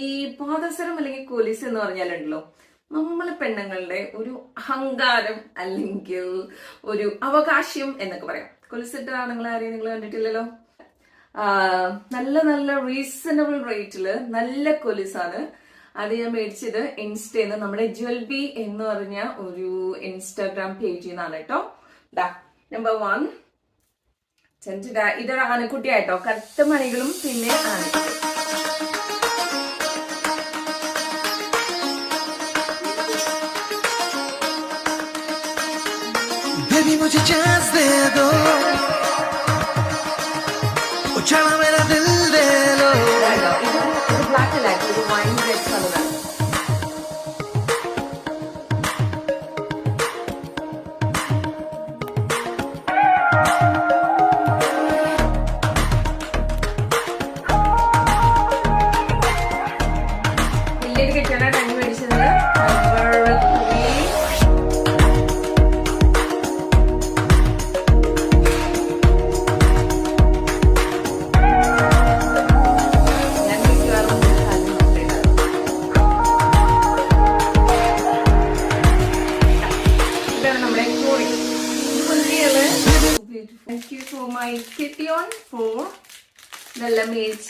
ഈ പാദസരം അല്ലെങ്കിൽ കൊലുസ് എന്ന് പറഞ്ഞാലുണ്ടല്ലോ, നമ്മളെ പെണ്ണുങ്ങളുടെ ഒരു അഹങ്കാരം അല്ലെങ്കിൽ ഒരു അവകാശം എന്നൊക്കെ പറയാം. കൊലുസിട്ട ആണുങ്ങൾ ആരെയും നിങ്ങൾ കണ്ടിട്ടില്ലല്ലോ. നല്ല നല്ല റീസണബിൾ റേറ്റില് നല്ല കൊലുസാണ്. അത് ഞാൻ മേടിച്ചത് ഇൻസ്റ്റന്ന്, നമ്മുടെ ജ്വൽബി എന്ന് പറഞ്ഞ ഒരു ഇൻസ്റ്റാഗ്രാം പേജിൽ നിന്നാണ് കേട്ടോ. നമ്പർ 1 ഇതൊരു ആനക്കുട്ടിയായിട്ടോ, കറുത്ത മണികളും പിന്നെ ആനക്കുട്ടി. Baby मुझे चांस दे दो, उछाला मेरा दिल दे लो. ഇത് ബ്ലാക്ക് അല്ല, ഇത് വൈൻ റെഡ് കളറാണ്. വലിയത് കിട്ടണ ടൈം മേടിച്ചത് number 3. Thank you for my kitty on for the lamage.